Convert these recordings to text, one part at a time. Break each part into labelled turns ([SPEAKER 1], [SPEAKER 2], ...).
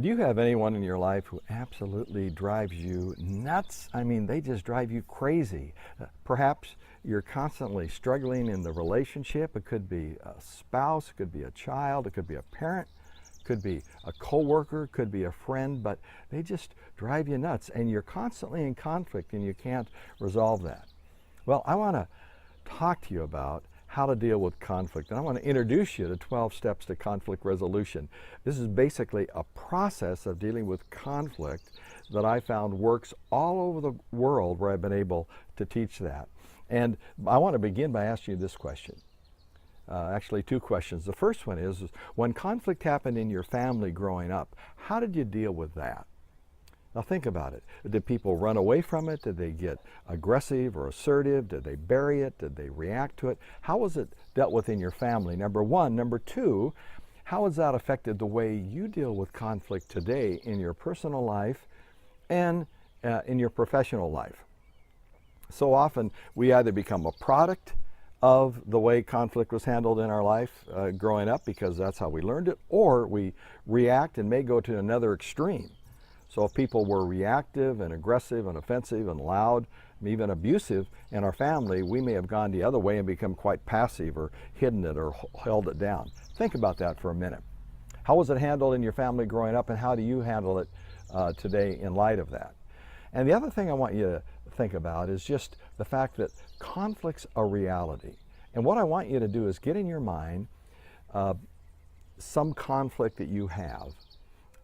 [SPEAKER 1] Do you have anyone in your life who absolutely drives you nuts? I mean, they just drive you crazy. Perhaps you're constantly struggling in the relationship. It could be a spouse, it could be a child, it could be a parent, it could be a coworker, it could be a friend, but they just drive you nuts and you're constantly in conflict and you can't resolve that. Well, I want to talk to you about how to deal with conflict. And I want to introduce you to 12 steps to conflict resolution. This is basically a process of dealing with conflict that I found works all over the world where I've been able to teach that. And I want to begin by asking you this question. Actually, two questions. The first one is when conflict happened in your family growing up, how did you deal with that? Now think about it. Did people run away from it? Did they get aggressive or assertive? Did they bury it? Did they react to it? How was it dealt with in your family? Number one. Number two, how has that affected the way you deal with conflict today in your personal life and in your professional life? So often we either become a product of the way conflict was handled in our life growing up because that's how we learned it, or we react and may go to another extreme. So if people were reactive and aggressive and offensive and loud, even abusive in our family, we may have gone the other way and become quite passive or hidden it or held it down. Think about that for a minute. How was it handled in your family growing up and how do you handle it today in light of that? And the other thing I want you to think about is just the fact that conflict's a reality. And what I want you to do is get in your mind some conflict that you have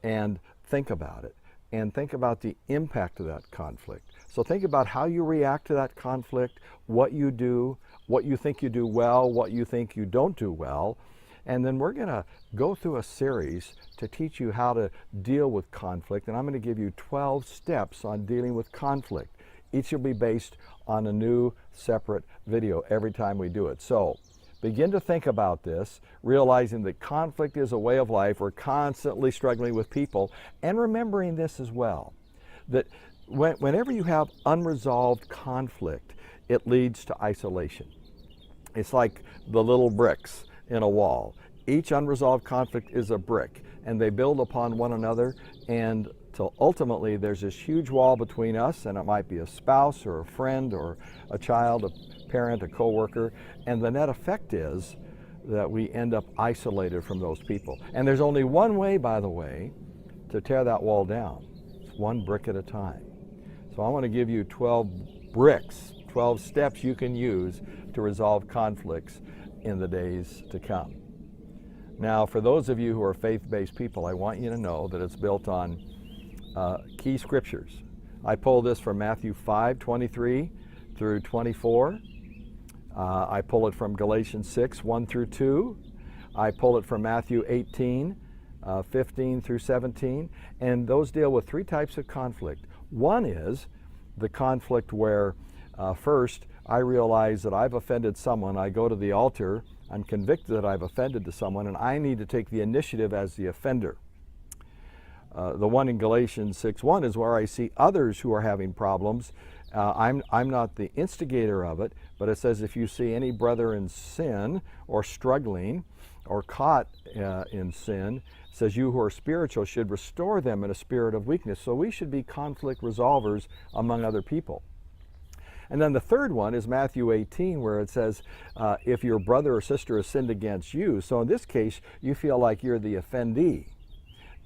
[SPEAKER 1] and think about it. And think about the impact of that conflict. So think about how you react to that conflict, what you do, what you think you do well, what you think you don't do well. And then we're going to go through a series to teach you how to deal with conflict. And I'm going to give you 12 steps on dealing with conflict. Each will be based on a new separate video every time we do it. So begin to think about this, realizing that conflict is a way of life. We're constantly struggling with people, and remembering this as well, that whenever you have unresolved conflict, it leads to isolation. It's like the little bricks in a wall. Each unresolved conflict is a brick, and they build upon one another, and till ultimately there's this huge wall between us, and it might be a spouse or a friend or a child, a parent, a coworker, and the net effect is that we end up isolated from those people. And there's only one way, by the way, to tear that wall down. It's one brick at a time. So I want to give you 12 bricks, 12 steps you can use to resolve conflicts in the days to come. Now, for those of you who are faith-based people, I want you to know that it's built on key scriptures. I pull this from Matthew 5:23 through 24. I pull it from Galatians 6:1 through 2. I pull it from Matthew 18:15 through 17. And those deal with three types of conflict. One is the conflict where first I realize that I've offended someone. I go to the altar. I'm convicted that I've offended to someone, and I need to take the initiative as the offender. The one in Galatians 6:1 is where I see others who are having problems. I'm not the instigator of it, but it says if you see any brother in sin or struggling or caught in sin, it says you who are spiritual should restore them in a spirit of weakness. So we should be conflict resolvers among other people. And then the third one is Matthew 18, where it says, if your brother or sister has sinned against you, so in this case, you feel like you're the offendee,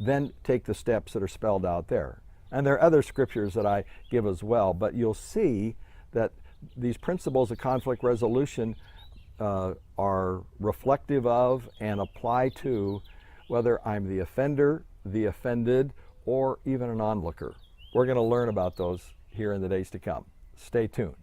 [SPEAKER 1] then take the steps that are spelled out there. And there are other scriptures that I give as well, but you'll see that these principles of conflict resolution are reflective of and apply to whether I'm the offender, the offended, or even an onlooker. We're going to learn about those here in the days to come. Stay tuned.